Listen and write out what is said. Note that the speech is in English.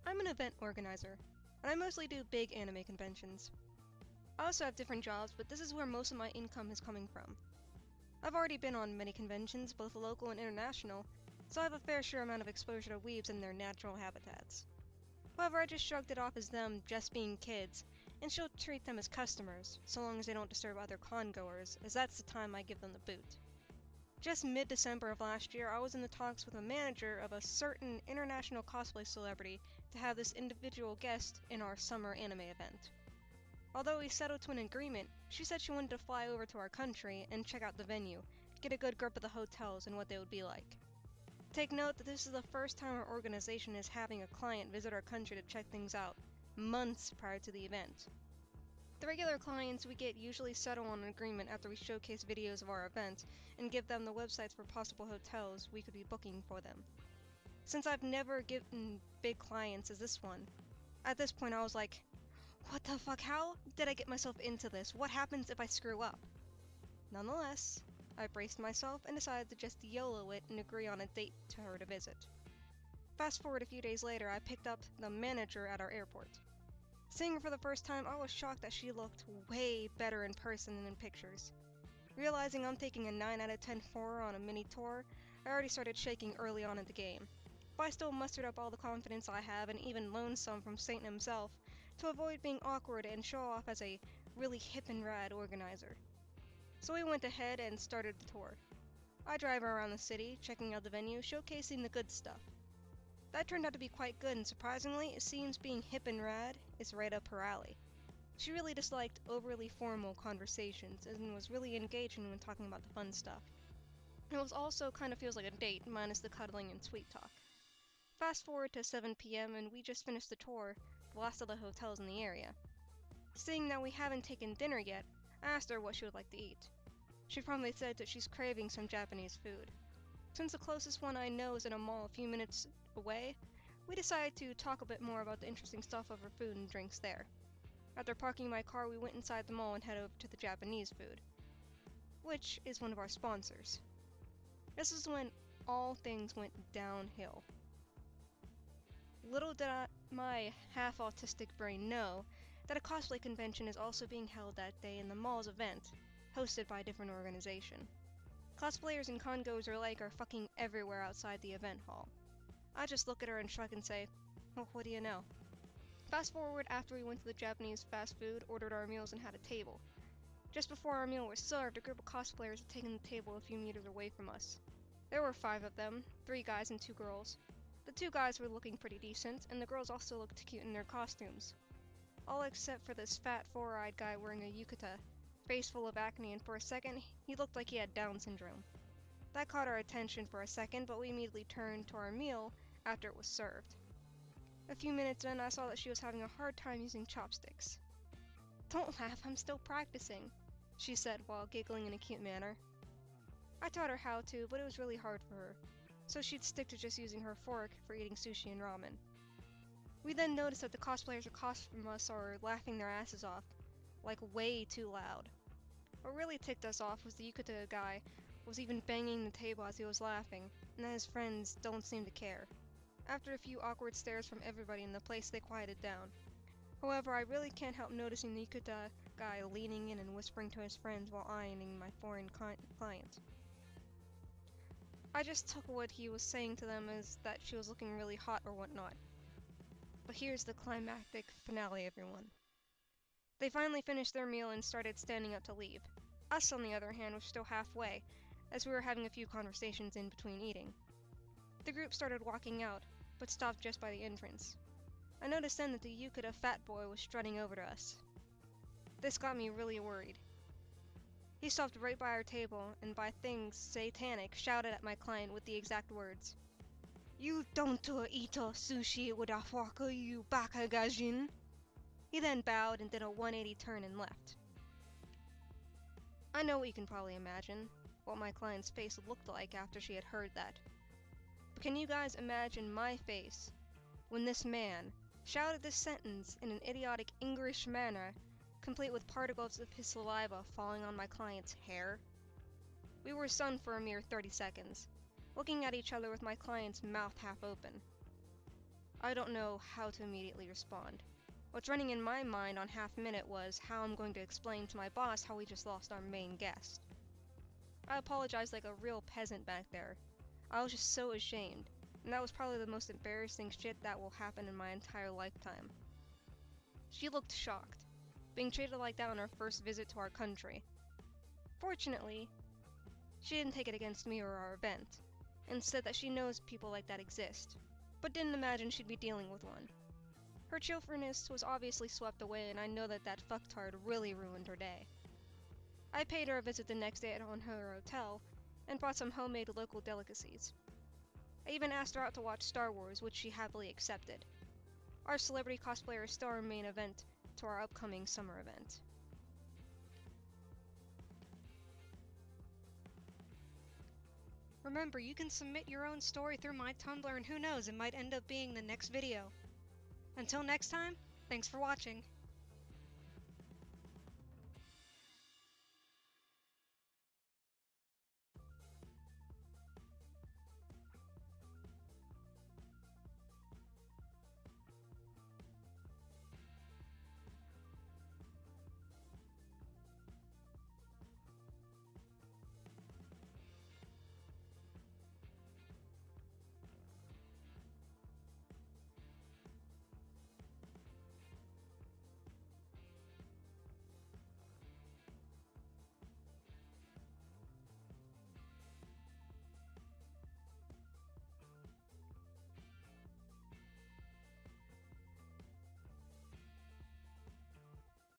I'm an event organizer, and I mostly do big anime conventions. I also have different jobs, but this is where most of my income is coming from. I've already been on many conventions, both local and international, so I have a fair share amount of exposure to weebs in their natural habitats. However, I just shrugged it off as them just being kids, and she'll treat them as customers, so long as they don't disturb other con-goers, as that's the time I give them the boot. Just mid-December of last year, I was in the talks with a manager of a certain international cosplay celebrity to have this individual guest in our summer anime event. Although we settled to an agreement, she said she wanted to fly over to our country and check out the venue, get a good grip of the hotels and what they would be like. Take note that this is the first time our organization is having a client visit our country to check things out, months prior to the event. The regular clients we get usually settle on an agreement after we showcase videos of our event and give them the websites for possible hotels we could be booking for them. Since I've never given big clients as this one, at this point I was like, what the fuck, how did I get myself into this? What happens if I screw up? Nonetheless, I braced myself and decided to just YOLO it and agree on a date to her to visit. Fast forward a few days later, I picked up the manager at our airport. Seeing her for the first time, I was shocked that she looked way better in person than in pictures. Realizing I'm taking a 9 out of 10 for her on a mini tour, I already started shaking early on in the game. But I still mustered up all the confidence I have and even loaned some from Satan himself to avoid being awkward and show off as a really hip and rad organizer. So we went ahead and started the tour. I drive her around the city, checking out the venue, showcasing the good stuff. That turned out to be quite good, and surprisingly, it seems being hip and rad is right up her alley. She really disliked overly formal conversations and was really engaging when talking about the fun stuff. It was also kind of feels like a date, minus the cuddling and sweet talk. Fast forward to 7 p.m. and we just finished the tour, the last of the hotels in the area. Seeing that we haven't taken dinner yet, I asked her what she would like to eat. She promptly said that she's craving some Japanese food. Since the closest one I know is in a mall a few minutes away, we decided to talk a bit more about the interesting stuff of her food and drinks there. After parking my car, we went inside the mall and headed over to the Japanese food, which is one of our sponsors. This is when all things went downhill. Little did my half-autistic brain know that a cosplay convention is also being held that day in the mall's event, hosted by a different organization. Cosplayers and con-goers alike are fucking everywhere outside the event hall. I just look at her and shrug and say, well, what do you know? Fast forward after we went to the Japanese fast food, ordered our meals, and had a table. Just before our meal was served, a group of cosplayers had taken the table a few meters away from us. There were 5 of them, 3 guys and 2 girls. The 2 guys were looking pretty decent, and the girls also looked cute in their costumes. All except for this fat, 4-eyed guy wearing a yukata, face full of acne, and for a second, he looked like he had Down syndrome. That caught our attention for a second, but we immediately turned to our meal after it was served. A few minutes in, I saw that she was having a hard time using chopsticks. Don't laugh, I'm still practicing, she said while giggling in a cute manner. I taught her how to, but it was really hard for her, so she'd stick to just using her fork for eating sushi and ramen. We then noticed that the cosplayers across from us are laughing their asses off, like way too loud. What really ticked us off was the yukata guy was even banging the table as he was laughing, and that his friends don't seem to care. After a few awkward stares from everybody in the place, they quieted down. However, I really can't help noticing the yukata guy leaning in and whispering to his friends while eyeing my foreign client. I just took what he was saying to them as that she was looking really hot or whatnot. But here's the climactic finale, everyone. They finally finished their meal and started standing up to leave. Us, on the other hand, were still halfway, as we were having a few conversations in between eating. The group started walking out, but stopped just by the entrance. I noticed then that the yukata fat boy was strutting over to us. This got me really worried. He stopped right by our table, and by things satanic, shouted at my client with the exact words, "You don't eat sushi with a fork, you baka gajin." He then bowed and did a 180 turn and left. I know what you can probably imagine, what my client's face looked like after she had heard that. But can you guys imagine my face when this man shouted this sentence in an idiotic English manner, complete with particles of his saliva falling on my client's hair? We were stunned for a mere 30 seconds, looking at each other with my client's mouth half open. I don't know how to immediately respond. What's running in my mind on Half Minute was how I'm going to explain to my boss how we just lost our main guest. I apologized like a real peasant back there. I was just so ashamed, and that was probably the most embarrassing shit that will happen in my entire lifetime. She looked shocked, being treated like that on her first visit to our country. Fortunately, she didn't take it against me or our event, and said that she knows people like that exist, but didn't imagine she'd be dealing with one. Her cheerfulness was obviously swept away, and I know that that fucktard really ruined her day. I paid her a visit the next day at her hotel, and brought some homemade local delicacies. I even asked her out to watch Star Wars, which she happily accepted. Our celebrity cosplayer is still our main event to our upcoming summer event. Remember, you can submit your own story through my Tumblr, and who knows, it might end up being the next video. Until next time, thanks for watching.